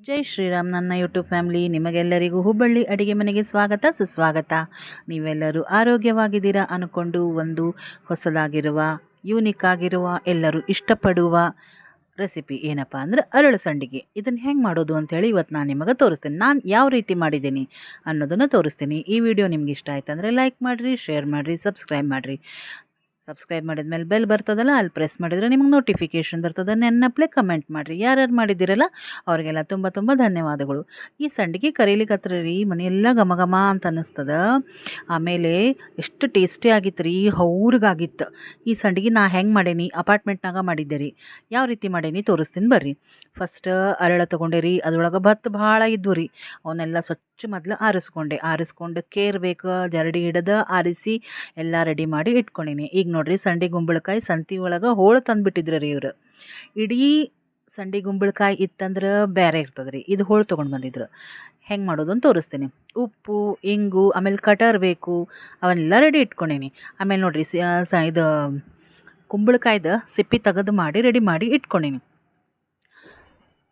ಜೈ ಶ್ರೀರಾಮ್. ನನ್ನ YouTube family ನಿಮಗೆಲ್ಲರಿಗೂ ಹುಬ್ಬಳ್ಳಿ ಅಡಿಗೆ ಮನೆಗೆ ಸ್ವಾಗತ ಸುಸ್ವಾಗತ. ನೀವೆಲ್ಲರೂ ಆರೋಗ್ಯವಾಗಿದ್ದೀರಾ ಅಂದ್ಕೊಂಡು ಒಂದು ಹೊಸದಾಗಿರುವ ಯೂನಿಕ್ ಆಗಿರುವ ಎಲ್ಲರೂ ಇಷ್ಟಪಡುವ ರೆಸಿಪಿ ಏನಪ್ಪ ಅಂದ್ರೆ ಅರಳು ಸಂಡಿಗೆ. ಇದನ್ನು ಹೆಂಗೆ ಮಾಡೋದು ಅಂಥೇಳಿ ಇವತ್ತು ನಾನು ನಿಮಗೆ ತೋರಿಸ್ತೀನಿ. ನಾನು ಯಾವ ರೀತಿ ಮಾಡಿದ್ದೀನಿ ಅನ್ನೋದನ್ನು ತೋರಿಸ್ತೀನಿ. ಈ ವಿಡಿಯೋ ನಿಮ್ಗೆ ಇಷ್ಟ ಆಯ್ತು ಅಂದರೆ ಲೈಕ್ ಮಾಡಿರಿ, ಶೇರ್ ಮಾಡಿರಿ, ಸಬ್ಸ್ಕ್ರೈಬ್ ಮಾಡಿರಿ. ಸಬ್ಸ್ಕ್ರೈಬ್ ಮಾಡಿದ್ಮೇಲೆ ಬೆಲ್ ಬರ್ತದಲ್ಲ, ಅಲ್ಲಿ ಪ್ರೆಸ್ ಮಾಡಿದರೆ ನಿಮಗೆ ನೋಟಿಫಿಕೇಷನ್ ಬರ್ತದೆ. ನೆನ್ನಪ್ಲೆ ಕಮೆಂಟ್ ಮಾಡಿರಿ. ಯಾರ್ಯಾರು ಮಾಡಿದ್ದೀರಲ್ಲ ಅವರಿಗೆಲ್ಲ ತುಂಬ ತುಂಬ ಧನ್ಯವಾದಗಳು. ಈ ಸಂಡಿಗೆ ಕರೀಲಿಕ್ಕೆ ರೀ ಮನೆಯೆಲ್ಲ ಘಮ ಘಮ ಅಂತ ಅನ್ನಿಸ್ತದ. ಆಮೇಲೆ ಎಷ್ಟು ಟೇಸ್ಟಿ ಆಗಿತ್ತು ರೀ, ಹೌರಿಗಾಗಿತ್ತು. ಈ ಸಂಡಿಗೆ ನಾ ಹೆಂಗೆ ಮಾಡೀನಿ, ಅಪಾರ್ಟ್ಮೆಂಟ್ನಾಗ ಮಾಡಿದ್ದೆ ರೀ. ಯಾವ ರೀತಿ ಮಾಡೀನಿ ತೋರಿಸ್ತೀನಿ ಬರ್ರಿ. ಫಸ್ಟ್ ಅರಳ ತೊಗೊಂಡೆ ರೀ, ಅದ್ರೊಳಗೆ ಭತ್ತ ಭಾಳ ಇದ್ವು ರೀ. ಅವನ್ನೆಲ್ಲ ಸ್ವಚ್ಛ ಮೊದಲು ಆರಿಸ್ಕೊಂಡು ಕೇರ್ಬೇಕು, ಜರಡಿ ಹಿಡಿದು ಆರಿಸಿ ಎಲ್ಲ ರೆಡಿ ಮಾಡಿ ಇಟ್ಕೊಂಡೀನಿ. ಈಗ ನೋಡ್ರಿ ಸಂಡಿ ಗುಂಬಳಕಾಯಿ ಸಂತಿ ಒಳಗೆ ಹೋಳು ತಂದುಬಿಟ್ಟಿದ್ರು ರೀ ಇವರು. ಇಡೀ ಸಂಡಿ ಗುಂಬಳಕಾಯಿ ಇತ್ತಂದ್ರೆ ಬೇರೆ ಇರ್ತದೆ ರೀ, ಇದು ಹೋಳು ತೊಗೊಂಡು ಬಂದಿದ್ರು. ಹೆಂಗೆ ಮಾಡೋದು ಅಂತ ತೋರಿಸ್ತೀನಿ. ಉಪ್ಪು, ಇಂಗು, ಆಮೇಲೆ ಕಟರ್ ಬೇಕು, ಅವನ್ನೆಲ್ಲ ರೆಡಿ ಇಟ್ಕೊಂಡೀನಿ. ಆಮೇಲೆ ನೋಡ್ರಿ ಇದು ಕುಂಬಳಕಾಯ್ದು ಸಿಪ್ಪಿ ತೆಗೆದು ಮಾಡಿ ರೆಡಿ ಮಾಡಿ ಇಟ್ಕೊಂಡೀನಿ.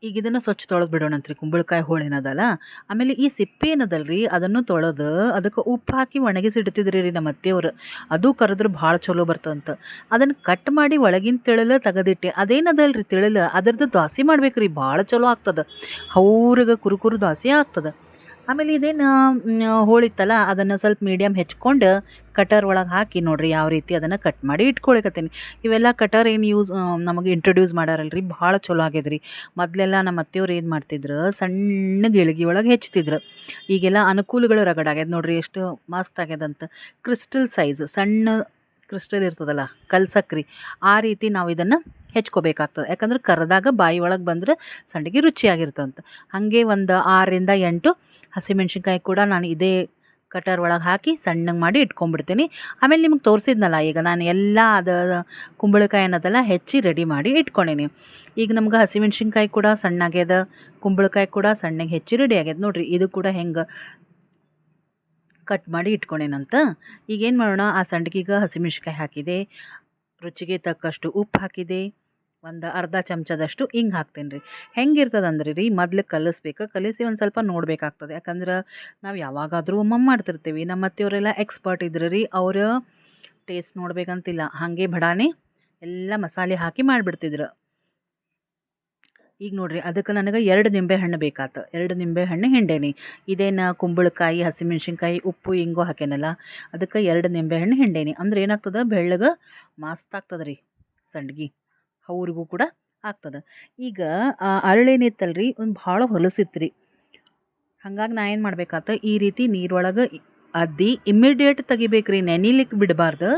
ಈಗ ಇದನ್ನು ಸ್ವಚ್ಛ ತೊಳೆದು ಬಿಡೋಣಂತ್ರಿ, ಕುಂಬಳಕಾಯಿ ಹೋಳು ಏನದಲ್ಲ. ಆಮೇಲೆ ಈ ಸಿಪ್ಪೆ ಏನದಲ್ರಿ ಅದನ್ನು ತೊಳೆದು ಅದಕ್ಕೆ ಉಪ್ಪು ಹಾಕಿ ಒಣಗಿಸಿಡ್ತಿದ್ರಿ ರೀ ನಮ್ಮ ಅತ್ತೆಯವ್ರು. ಅದು ಕರೆದ್ರೆ ಭಾಳ ಚಲೋ ಬರ್ತದಂತ. ಅದನ್ನು ಕಟ್ ಮಾಡಿ ಒಳಗಿನ ತಿಳಲು ತೆಗೆದಿಟ್ಟೆ. ಅದೇನದಲ್ರಿ ತಿಳಲು ಅದ್ರದ್ದು ದೋಸೆ ಮಾಡ್ಬೇಕು ರೀ, ಭಾಳ ಚಲೋ ಆಗ್ತದೆ. ಹೌರಿಗೆ ಕುರುಕುರು ದೋಸೆ ಆಗ್ತದೆ. ಆಮೇಲೆ ಇದೇನು ಹೋಳಿತ್ತಲ್ಲ ಅದನ್ನು ಸ್ವಲ್ಪ ಮೀಡಿಯಮ್ ಹೆಚ್ಕೊಂಡು ಕಟರ್ ಒಳಗೆ ಹಾಕಿ ನೋಡ್ರಿ ಯಾವ ರೀತಿ ಅದನ್ನು ಕಟ್ ಮಾಡಿ ಇಟ್ಕೊಳಕತ್ತೀನಿ. ಇವೆಲ್ಲ ಕಟರ್ ಏನು ನಮಗೆ ಇಂಟ್ರೊಡ್ಯೂಸ್ ಮಾಡಾರಲ್ರಿ, ಭಾಳ ಚಲೋ ಆಗ್ಯದ್ರಿ. ಮೊದಲೆಲ್ಲ ನಮ್ಮ ಅತ್ತೆಯವ್ರು ಏನು ಮಾಡ್ತಿದ್ರು, ಸಣ್ಣ ಗಿಳಗಿ ಒಳಗೆ ಹೆಚ್ಚುತ್ತಿದ್ರು. ಈಗೆಲ್ಲ ಅನುಕೂಲಗಳು ರಗಡಾಗ್ಯದ ನೋಡ್ರಿ, ಎಷ್ಟು ಮಸ್ತ್ ಆಗ್ಯದಂತ. ಕ್ರಿಸ್ಟಲ್ ಸೈಜ್ ಸಣ್ಣ ಕ್ರಿಸ್ಟಲ್ ಇರ್ತದಲ್ಲ, ಕಲ್ಸಕ್ರಿ, ಆ ರೀತಿ ನಾವು ಇದನ್ನು ಹೆಚ್ಕೋಬೇಕಾಗ್ತದೆ. ಯಾಕಂದ್ರೆ ಕರೆದಾಗ ಬಾಯಿ ಒಳಗೆ ಬಂದರೆ ಸಂಡಿಗೆ ರುಚಿಯಾಗಿರ್ತಂತ. ಹಾಗೆ ಒಂದು 6ರಿಂದ 8 ಹಸಿಮೆಣ್ಸಿನ್ಕಾಯಿ ಕೂಡ ನಾನು ಇದೇ ಕಟರ್ ಒಳಗೆ ಹಾಕಿ ಸಣ್ಣಗೆ ಮಾಡಿ ಇಟ್ಕೊಂಡ್ಬಿಡ್ತೀನಿ. ಆಮೇಲೆ ನಿಮಗೆ ತೋರಿಸಿದ್ನಲ್ಲ ಈಗ ನಾನು ಎಲ್ಲ ಕುಂಬಳಕಾಯಿ ಅನ್ನೋದೆಲ್ಲ ಹೆಚ್ಚಿ ರೆಡಿ ಮಾಡಿ ಇಟ್ಕೊಂಡೀನಿ. ಈಗ ನಮ್ಗೆ ಹಸಿಮೆಣ್ಸಿನ್ಕಾಯಿ ಕೂಡ ಸಣ್ಣಾಗ್ಯದ, ಕುಂಬಳಕಾಯಿ ಕೂಡ ಸಣ್ಣಗೆ ಹೆಚ್ಚಿ ರೆಡಿ ಆಗ್ಯದ. ನೋಡ್ರಿ ಇದು ಕೂಡ ಹೆಂಗೆ ಕಟ್ ಮಾಡಿ ಇಟ್ಕೊಂಡೇನಂತ. ಈಗೇನು ಮಾಡೋಣ, ಆ ಸಂಡಿಗೆಗೆ ಹಸಿಮೆಣ್ಸಿನ್ಕಾಯಿ ಹಾಕಿದೆ, ರುಚಿಗೆ ತಕ್ಕಷ್ಟು ಉಪ್ಪು ಹಾಕಿದೆ, ಒಂದು ಅರ್ಧ ಚಮಚದಷ್ಟು ಹಿಂಗೆ ಹಾಕ್ತೀನಿ ರೀ. ಹೆಂಗಿರ್ತದಂದ್ರೆ ರೀ, ಮೊದ್ಲು ಕಲಿಸಿ ಒಂದು ಸ್ವಲ್ಪ ನೋಡಬೇಕಾಗ್ತದೆ. ಯಾಕಂದ್ರೆ ನಾವು ಯಾವಾಗಾದರೂ ಒಮ್ಮೊಮ್ಮೆ ಮಾಡ್ತಿರ್ತೀವಿ. ನಮ್ಮ ಅತ್ತೆಯವರೆಲ್ಲ ಎಕ್ಸ್ಪರ್ಟ್ ಇದ್ರು ರೀ, ಅವ್ರ ಟೇಸ್ಟ್ ನೋಡ್ಬೇಕಂತಿಲ್ಲ, ಹಾಗೆ ಬಡಾನೆ ಎಲ್ಲ ಮಸಾಲೆ ಹಾಕಿ ಮಾಡಿಬಿಡ್ತಿದ್ರು. ಈಗ ನೋಡ್ರಿ ಅದಕ್ಕೆ ನನಗೆ 2 ನಿಂಬೆಹಣ್ಣು ಬೇಕಾತು. 2 ನಿಂಬೆಹಣ್ಣು ಹಿಂಡೇನಿ. ಇದೇನು ಕುಂಬಳಕಾಯಿ, ಹಸಿಮೆಣ್ಸಿನ್ಕಾಯಿ, ಉಪ್ಪು, ಇಂಗು ಹಾಕೇನಲ್ಲ, ಅದಕ್ಕೆ 2 ನಿಂಬೆಹಣ್ಣು ಹಿಂಡೇನಿ. ಅಂದ್ರೆ ಏನಾಗ್ತದೆ, ಬೆಳ್ಳಗೆ ಮಸ್ತ್ ಆಗ್ತದೆ ರೀ ಸಂಡ್ಗೆ, ಅವ್ರಿಗೂ ಕೂಡ ಆಗ್ತದೆ. ಈಗ ಅರಳೇನಿತ್ತಲ್ರಿ ಒಂದು ಭಾಳ ಹೊಲಸಿತ್ತು ರೀ. ಹಾಗಾಗಿ ನಾ ಏನು ಮಾಡ್ಬೇಕಾತ, ಈ ರೀತಿ ನೀರೊಳಗೆ ಅದ್ದಿ ಇಮ್ಮಿಡಿಯೇಟ್ ತೆಗಿಬೇಕು ರೀ, ನೆನಿಲಿಕ್ಕೆ ಬಿಡಬಾರ್ದು.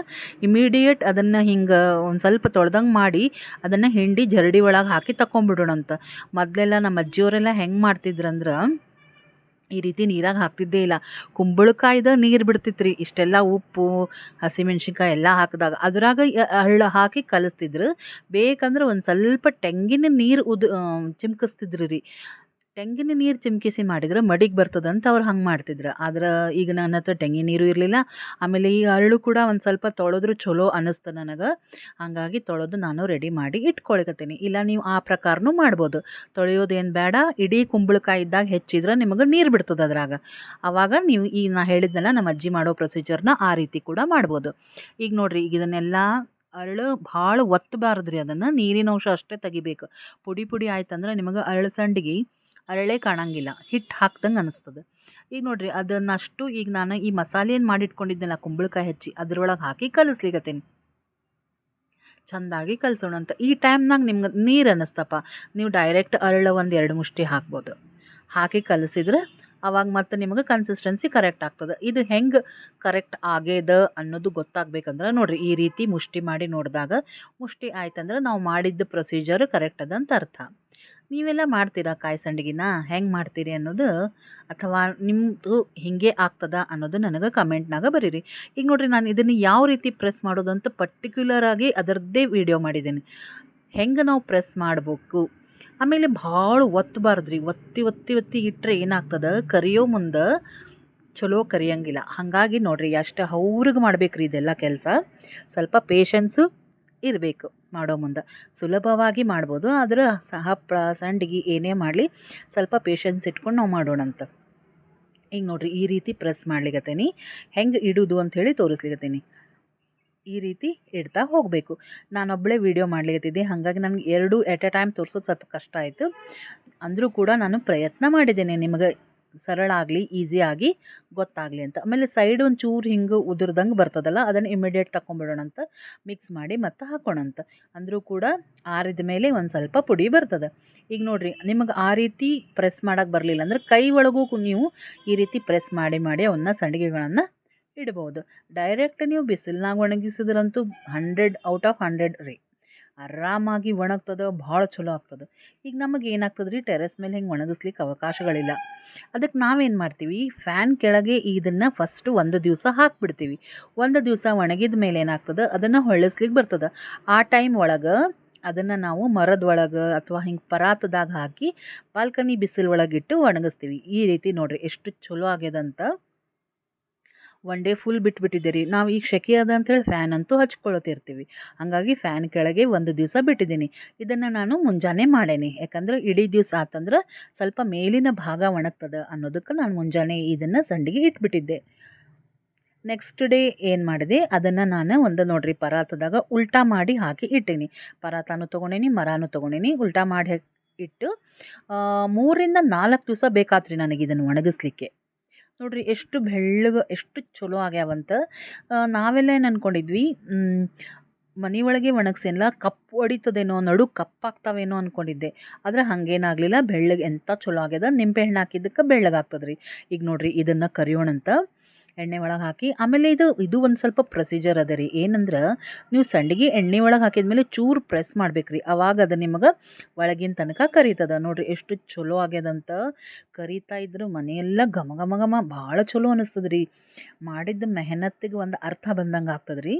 ಇಮಿಡಿಯೇಟ್ ಅದನ್ನು ಹಿಂಗೆ ಒಂದು ಸ್ವಲ್ಪ ತೊಳ್ದಂಗೆ ಮಾಡಿ ಅದನ್ನು ಹಿಂಡಿ ಜರಡಿ ಒಳಗೆ ಹಾಕಿ ತಗೊಂಬಿಡೋಣಂತ. ಮೊದಲೆಲ್ಲ ನಮ್ಮ ಅಜ್ಜಿಯವರೆಲ್ಲ ಹೆಂಗೆ ಮಾಡ್ತಿದ್ರಂದ್ರೆ ಈ ರೀತಿ ನೀರಾಗ ಹಾಕ್ತಿದ್ದೇ ಇಲ್ಲ. ಕುಂಬಳಕಾಯ್ದು ನೀರು ಬಿಡ್ತಿತ್ತು ರೀ, ಇಷ್ಟೆಲ್ಲ ಉಪ್ಪು ಹಸಿಮೆಣ್ಸಿನ್ಕಾಯಿ ಎಲ್ಲ ಹಾಕಿದಾಗ ಅದ್ರಾಗ ಹಳ್ಳ ಹಾಕಿ ಕಲಿಸ್ತಿದ್ರು. ಬೇಕಂದ್ರೆ ಒಂದು ಸ್ವಲ್ಪ ತೆಂಗಿನ ನೀರು ಚಿಮ್ಕಿಸ್ತಿದ್ರು ರೀ. ತೆಂಗಿನ ನೀರು ಚಿಮ್ಕಿಸಿ ಮಾಡಿದ್ರೆ ಮಡಿಗೆ ಬರ್ತದಂತ ಅವ್ರು ಹಂಗೆ ಮಾಡ್ತಿದ್ರು. ಆದ್ರೆ ಈಗ ನನ್ನ ಹತ್ರ ತೆಂಗಿನ ನೀರು ಇರಲಿಲ್ಲ. ಆಮೇಲೆ ಈ ಅರಳು ಕೂಡ ಒಂದು ಸ್ವಲ್ಪ ತೊಳೆದ್ರು ಚಲೋ ಅನ್ನಿಸ್ತು ನನಗೆ. ಹಾಗಾಗಿ ತೊಳೆದು ನಾನು ರೆಡಿ ಮಾಡಿ ಇಟ್ಕೊಳಕತ್ತೀನಿ. ಇಲ್ಲ ನೀವು ಆ ಪ್ರಕಾರನೂ ಮಾಡ್ಬೋದು. ತೊಳೆಯೋದೇನು ಬೇಡ, ಇಡೀ ಕುಂಬಳಕಾಯಿ ಇದ್ದಾಗ ಹೆಚ್ಚಿದ್ರೆ ನಿಮಗೆ ನೀರು ಬಿಡ್ತದೆ ಅದ್ರಾಗ. ಆವಾಗ ನೀವು ಈ ನಾ ಹೇಳಿದ್ನಲ್ಲ ನಮ್ಮ ಅಜ್ಜಿ ಮಾಡೋ ಪ್ರೊಸೀಜರ್ನ ಆ ರೀತಿ ಕೂಡ ಮಾಡ್ಬೋದು. ಈಗ ನೋಡ್ರಿ, ಈಗ ಇದನ್ನೆಲ್ಲ ಅರಳು ಭಾಳ ಒತ್ತಬಾರ್ದು ರೀ, ಅದನ್ನು ನೀರಿನ ಅಂಶ ಅಷ್ಟೇ ತೆಗಿಬೇಕು. ಪುಡಿ ಪುಡಿ ಆಯ್ತಂದ್ರೆ ನಿಮಗೆ ಅರಳು ಸಂಡಿಗೆ ಅರಳೇ ಕಾಣಂಗಿಲ್ಲ, ಹಿಟ್ಟು ಹಾಕ್ದಂಗೆ ಅನಿಸ್ತದೆ. ಈಗ ನೋಡ್ರಿ ಅದನ್ನಷ್ಟು ಈಗ ನಾನು ಈ ಮಸಾಲೆ ಏನು ಮಾಡಿಟ್ಕೊಂಡಿದ್ನಲ್ಲ ಕುಂಬಳಕಾಯಿ ಹೆಚ್ಚಿ ಅದ್ರೊಳಗೆ ಹಾಕಿ ಕಲಿಸ್ಲಿಕತ್ತೀನಿ. ಚೆಂದಾಗಿ ಕಲಸೋಣ ಅಂತ. ಈ ಟೈಮ್ನಾಗ ನಿಮ್ಗೆ ನೀರು ಅನ್ನಿಸ್ತಪ್ಪ, ನೀವು ಡೈರೆಕ್ಟ್ ಅರಳು ಒಂದು 2 ಮುಷ್ಟಿ ಹಾಕ್ಬೋದು. ಹಾಕಿ ಕಲಸಿದ್ರೆ ಅವಾಗ ಮತ್ತೆ ನಿಮಗೆ ಕನ್ಸಿಸ್ಟೆನ್ಸಿ ಕರೆಕ್ಟ್ ಆಗ್ತದೆ. ಇದು ಹೆಂಗೆ ಕರೆಕ್ಟ್ ಆಗ್ಯದ ಅನ್ನೋದು ಗೊತ್ತಾಗಬೇಕಂದ್ರೆ ನೋಡ್ರಿ, ಈ ರೀತಿ ಮುಷ್ಟಿ ಮಾಡಿ ನೋಡಿದಾಗ ಮುಷ್ಟಿ ಆಯ್ತಂದ್ರೆ ನಾವು ಮಾಡಿದ್ದ ಪ್ರೊಸೀಜರ್ ಕರೆಕ್ಟ್ ಅದಂತ ಅರ್ಥ. ನೀವೆಲ್ಲ ಮಾಡ್ತೀರಾ ಕಾಯಿ ಸಂಡಿಗೆನ ಹೆಂಗೆ ಮಾಡ್ತೀರಿ ಅನ್ನೋದು, ಅಥವಾ ನಿಮ್ಮದು ಹಿಂಗೆ ಆಗ್ತದ ಅನ್ನೋದು ನನಗೆ ಕಮೆಂಟ್ನಾಗ ಬರೀರಿ. ಈಗ ನೋಡ್ರಿ ನಾನು ಇದನ್ನು ಯಾವ ರೀತಿ ಪ್ರೆಸ್ ಮಾಡೋದು ಅಂತ ಪರ್ಟಿಕ್ಯುಲರ್ ಆಗಿ ಅದರದ್ದೇ ವಿಡಿಯೋ ಮಾಡಿದ್ದೀನಿ, ಹೆಂಗೆ ನಾವು ಪ್ರೆಸ್ ಮಾಡಬೇಕು. ಆಮೇಲೆ ಭಾಳ ಒತ್ತಬಾರ್ದು ರೀ, ಒತ್ತಿ ಒತ್ತಿ ಒತ್ತಿ ಇಟ್ಟರೆ ಏನಾಗ್ತದೆ, ಕರಿಯೋ ಮುಂದೆ ಚಲೋ ಕರಿಯಂಗಿಲ್ಲ. ಹಾಗಾಗಿ ನೋಡ್ರಿ ಅಷ್ಟು ಅವ್ರಿಗೆ ಮಾಡ್ಬೇಕು ರೀ ಇದೆಲ್ಲ ಕೆಲಸ. ಸ್ವಲ್ಪ ಪೇಷನ್ಸು ಇರಬೇಕು ಮಾಡೋ ಮುಂದೆ. ಸುಲಭವಾಗಿ ಮಾಡ್ಬೋದು, ಆದ್ರೆ ಹಪ್ಪಳ ಸಂಡಿಗೆ ಏನೇ ಮಾಡಲಿ ಸ್ವಲ್ಪ ಪೇಷನ್ಸ್ ಇಟ್ಕೊಂಡು ನಾವು ಮಾಡೋಣಂತ. ಈಗ ನೋಡಿರಿ ಈ ರೀತಿ ಪ್ರೆಸ್ ಮಾಡ್ಲಿಕತ್ತೀನಿ. ಹೆಂಗೆ ಇಡೋದು ಅಂಥೇಳಿ ತೋರಿಸ್ಲಿಕತ್ತೀನಿ. ಈ ರೀತಿ ಇಡ್ತಾ ಹೋಗಬೇಕು. ನಾನೊಬ್ಬಳೇ ವೀಡಿಯೋ ಮಾಡ್ಲಿಕತ್ತಿದ್ದೆ, ಹಾಗಾಗಿ ನನಗೆ ಎರಡು ಎಟ್ ಎ ಟೈಮ್ ತೋರಿಸೋದು ಸ್ವಲ್ಪ ಕಷ್ಟ ಆಯಿತು. ಅಂದರೂ ಕೂಡ ನಾನು ಪ್ರಯತ್ನ ಮಾಡಿದ್ದೇನೆ ನಿಮಗೆ ಸರಳ ಆಗಲಿ, ಈಸಿಯಾಗಿ ಗೊತ್ತಾಗಲಿ ಅಂತ. ಆಮೇಲೆ ಸೈಡ್ ಒಂಚೂರು ಹಿಂಗೆ ಉದುರ್ದಂಗೆ ಬರ್ತದಲ್ಲ, ಅದನ್ನು ಇಮಿಡಿಯೇಟ್ ತಗೊಂಬಿಡೋಣ ಅಂತ ಮಿಕ್ಸ್ ಮಾಡಿ ಮತ್ತೆ ಹಾಕೋಣಂತ. ಅಂದರೂ ಕೂಡ ಆರಿದ ಮೇಲೆ ಒಂದು ಸ್ವಲ್ಪ ಪುಡಿ ಬರ್ತದೆ. ಈಗ ನೋಡಿರಿ ನಿಮಗೆ ಆ ರೀತಿ ಪ್ರೆಸ್ ಮಾಡೋಕ್ಕೆ ಬರಲಿಲ್ಲ ಅಂದ್ರೆ ಕೈ ಒಳಗೂ ನೀವು ಈ ರೀತಿ ಪ್ರೆಸ್ ಮಾಡಿ ಮಾಡಿ ಅವನ್ನ ಸಂಡಿಗೆಗಳನ್ನು ಇಡ್ಬೋದು. ಡೈರೆಕ್ಟ್ ನೀವು ಬಿಸಿಲ್ನಾಗ ಒಣಗಿಸಿದ್ರಂತೂ 100 ಔಟ್ ಆಫ್ 100 ರೀ, ಆರಾಮಾಗಿ ಒಣಗ್ತದೆ, ಭಾಳ ಚಲೋ ಆಗ್ತದೆ. ಈಗ ನಮಗೆ ಏನಾಗ್ತದೆ ರೀ, ಟೆರೆಸ್ ಮೇಲೆ ಹಿಂಗೆ ಒಣಗಿಸ್ಲಿಕ್ಕೆ ಅವಕಾಶಗಳಿಲ್ಲ. ಅದಕ್ಕೆ ನಾವೇನು ಮಾಡ್ತೀವಿ, ಫ್ಯಾನ್ ಕೆಳಗೆ ಇದನ್ನು ಫಸ್ಟು ಒಂದು ದಿವಸ ಹಾಕಿಬಿಡ್ತೀವಿ. ಒಂದು ದಿವಸ ಒಣಗಿದ ಮೇಲೆ ಏನಾಗ್ತದೆ, ಅದನ್ನು ಹೊಳ್ಳಿಸ್ಲಿಕ್ಕೆ ಬರ್ತದೆ. ಆ ಟೈಮ್ ಒಳಗೆ ಅದನ್ನು ನಾವು ಮರದ ಒಳಗೆ ಅಥವಾ ಹಿಂಗೆ ಪರಾತದಾಗ ಹಾಕಿ ಬಾಲ್ಕನಿ ಬಿಸಿಲು ಒಳಗಿಟ್ಟು ಒಣಗಿಸ್ತೀವಿ. ಈ ರೀತಿ ನೋಡಿರಿ ಎಷ್ಟು ಚಲೋ ಆಗ್ಯದಂತ. ಒನ್ ಡೇ ಫುಲ್ ಬಿಟ್ಬಿಟ್ಟಿದ್ದೆ ರೀ. ನಾವು ಈಗ ಸೆಕೆ ಅದ ಅಂಥೇಳಿ ಫ್ಯಾನ್ ಅಂತೂ ಹಚ್ಕೊಳ್ತಿರ್ತೀವಿ, ಹಾಗಾಗಿ ಫ್ಯಾನ್ ಕೆಳಗೆ ಒಂದು ದಿವಸ ಬಿಟ್ಟಿದ್ದೀನಿ. ಇದನ್ನು ನಾನು ಮುಂಜಾನೆ ಮಾಡೇನಿ, ಯಾಕಂದ್ರೆ ಇಡೀ ದಿವಸ ಆತಂದ್ರೆ ಸ್ವಲ್ಪ ಮೇಲಿನ ಭಾಗ ಒಣಗ್ತದೆ ಅನ್ನೋದಕ್ಕೆ ನಾನು ಮುಂಜಾನೆ ಇದನ್ನು ಸಂಡಿಗೆ ಇಟ್ಬಿಟ್ಟಿದ್ದೆ. ನೆಕ್ಸ್ಟ್ ಡೇ ಏನು ಮಾಡಿದೆ, ಅದನ್ನು ನಾನು ಒಂದು ನೋಡಿರಿ ಪರಾತದಾಗ ಉಲ್ಟಾ ಮಾಡಿ ಹಾಕಿ ಇಟ್ಟೀನಿ. ಪರಾತನೂ ತೊಗೊಂಡೇನಿ, ಮರಾನೂ ತೊಗೊಂಡೇನಿ, ಉಲ್ಟಾ ಮಾಡಿ ಇಟ್ಟು 3ರಿಂದ 4 ದಿವಸ ಬೇಕಾತ್ರಿ ನನಗೆ ಇದನ್ನು ಒಣಗಿಸ್ಲಿಕ್ಕೆ. ನೋಡಿರಿ ಎಷ್ಟು ಬೆಳ್ಳಗೆ ಎಷ್ಟು ಚಲೋ ಆಗ್ಯಾವಂತ. ನಾವೆಲ್ಲ ಏನು ಅಂದ್ಕೊಂಡಿದ್ವಿ, ಮನೆಯೊಳಗೆ ಒಣಗಿಸಿಲ್ಲ ಕಪ್ಪು ಹೊಡಿತದೇನೋ, ನಡು ಕಪ್ಪಾಗ್ತಾವೇನೋ ಅಂದ್ಕೊಂಡಿದ್ದೆ. ಆದರೆ ಹಾಗೇನಾಗಲಿಲ್ಲ, ಬೆಳ್ಳಗೆ ಎಂಥ ಚಲೋ ಆಗ್ಯದ. ನಿಂಬೆಹಣ್ಣು ಹಾಕಿದ್ದಕ್ಕೆ ಬೆಳ್ಳಗಾಗ್ತದೆ ರೀ. ಈಗ ನೋಡಿರಿ ಇದನ್ನು ಕರಿಯೋಣಂತ ಎಣ್ಣೆ ಒಳಗೆ ಹಾಕಿ. ಆಮೇಲೆ ಇದು ಒಂದು ಸ್ವಲ್ಪ ಪ್ರೊಸೀಜರ್ ಅದ ರೀ. ಏನಂದ್ರೆ ನೀವು ಸಂಡಿಗೆ ಎಣ್ಣೆ ಒಳಗೆ ಹಾಕಿದ್ಮೇಲೆ ಚೂರು ಪ್ರೆಸ್ ಮಾಡ್ಬೇಕು ರೀ, ಅವಾಗ ಅದು ನಿಮಗೆ ಒಳಗಿನ ತನಕ ಕರಿತದ. ನೋಡಿರಿ ಎಷ್ಟು ಚಲೋ ಆಗ್ಯದಂತ. ಕರಿತಾ ಇದ್ರು ಮನೆಯೆಲ್ಲ ಘಮ ಘಮ ಘಮ ಭಾಳ ಚಲೋ ಅನಿಸ್ತದೆ ರೀ. ಮಾಡಿದ್ದ ಮೆಹನತ್ತಿಗೆ ಒಂದು ಅರ್ಥ ಬಂದಂಗೆ ಆಗ್ತದೆ ರೀ.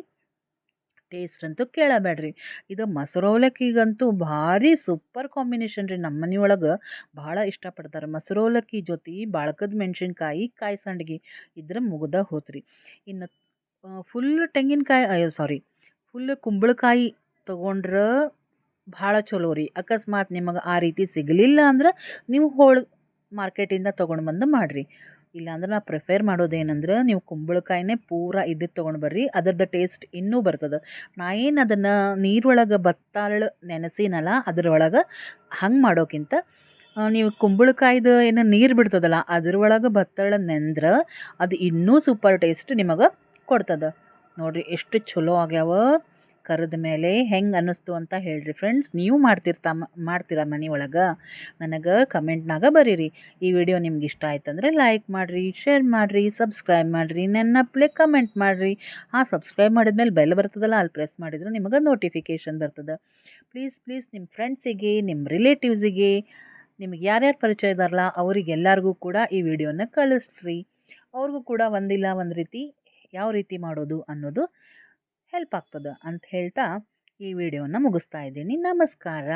ಟೇಸ್ಟ್ ಅಂತೂ ಕೇಳಬೇಡ್ರಿ. ಇದು ಮೊಸರು ಅವಲಕ್ಕಿಗಂತೂ ಭಾರಿ ಸೂಪರ್ ಕಾಂಬಿನೇಷನ್ ರೀ. ನಮ್ಮ ಮನೆಯೊಳಗೆ ಭಾಳ ಇಷ್ಟಪಡ್ತಾರೆ. ಮೊಸರು ಅವಲಕ್ಕಿ ಜೊತೆ ಬಾಳ್ಕದ ಮೆಣಸಿನ್ಕಾಯಿ ಕಾಯಿ ಸಂಡಿಗೆ ಇದ್ರೆ ಮುಗ್ದ ಹೋತ್ರಿ. ಇನ್ನು ಫುಲ್ ತೆಂಗಿನಕಾಯಿ ಫುಲ್ ಕುಂಬಳಕಾಯಿ ತೊಗೊಂಡ್ರೆ ಭಾಳ ಚಲೋ ರೀ. ಅಕಸ್ಮಾತ್ ನಿಮಗೆ ಆ ರೀತಿ ಸಿಗಲಿಲ್ಲ ಅಂದ್ರೆ ನೀವು ಮಾರ್ಕೆಟಿಂದ ತೊಗೊಂಡು ಬಂದು ಮಾಡಿರಿ. ಇಲ್ಲಾಂದ್ರೆ ನಾ ಪ್ರಿಫೇರ್ ಮಾಡೋದೇನಂದ್ರೆ ನೀವು ಕುಂಬಳಕಾಯಿನೇ ಪೂರ ಇದ್ದದ್ದು ತೊಗೊಂಡು ಬರ್ರಿ, ಅದರದ್ದು ಟೇಸ್ಟ್ ಇನ್ನೂ ಬರ್ತದೆ. ನಾ ಏನು ಅದನ್ನು ನೀರೊಳಗೆ ಬತ್ತಾಳು ನೆನೆಸಿನಲ್ಲ, ಅದ್ರೊಳಗೆ ಹಂಗೆ ಮಾಡೋಕ್ಕಿಂತ ನೀವು ಕುಂಬಳಕಾಯ್ದು ಏನು ನೀರು ಬಿಡ್ತದಲ್ಲ ಅದ್ರೊಳಗೆ ಬತ್ತಾಳು ನೆಂದ್ರೆ ಅದು ಇನ್ನೂ ಸೂಪರ್ ಟೇಸ್ಟ್ ನಿಮಗೆ ಕೊಡ್ತದೆ. ನೋಡಿರಿ ಎಷ್ಟು ಚಲೋ ಆಗ್ಯಾವ. ಕರೆದ ಮೇಲೆ ಹೆಂಗೆ ಅನ್ನಿಸ್ತು ಅಂತ ಹೇಳ್ರಿ ಫ್ರೆಂಡ್ಸ್. ನೀವು ಮಾಡ್ತೀರಾ ಮನೆಯೊಳಗೆ? ನನಗೆ ಕಮೆಂಟ್ನಾಗ ಬರೀರಿ. ಈ ವಿಡಿಯೋ ನಿಮ್ಗೆ ಇಷ್ಟ ಆಯ್ತಂದ್ರೆ ಲೈಕ್ ಮಾಡಿರಿ, ಶೇರ್ ಮಾಡಿರಿ, ಸಬ್ಸ್ಕ್ರೈಬ್ ಮಾಡಿರಿ, ನೆನಪಲೆ ಕಮೆಂಟ್ ಮಾಡಿರಿ. ಸಬ್ಸ್ಕ್ರೈಬ್ ಮಾಡಿದ್ಮೇಲೆ ಬೆಲ್ ಬರ್ತದಲ್ಲ, ಅಲ್ಲಿ ಪ್ರೆಸ್ ಮಾಡಿದ್ರೆ ನಿಮಗೆ ನೋಟಿಫಿಕೇಷನ್ ಬರ್ತದೆ. ಪ್ಲೀಸ್ ನಿಮ್ಮ ಫ್ರೆಂಡ್ಸಿಗೆ, ನಿಮ್ಮ ರಿಲೇಟಿವ್ಸಿಗೆ, ನಿಮಗೆ ಯಾರ್ಯಾರು ಪರಿಚಯ ಇದಾರಲ್ಲ ಅವರಿಗೆಲ್ಲರಿಗೂ ಕೂಡ ಈ ವಿಡಿಯೋನ ಕಳಿಸ್ರಿ. ಅವ್ರಿಗೂ ಕೂಡ ಒಂದಿಲ್ಲ ಒಂದು ರೀತಿ ಯಾವ ರೀತಿ ಮಾಡೋದು ಅನ್ನೋದು ಹೆಲ್ಪ್ ಆಗ್ತದೆ ಅಂತ ಹೇಳ್ತಾ ಈ ವಿಡಿಯೋನ ಮುಗಿಸ್ತಾ ಇದ್ದೀನಿ. ನಮಸ್ಕಾರ.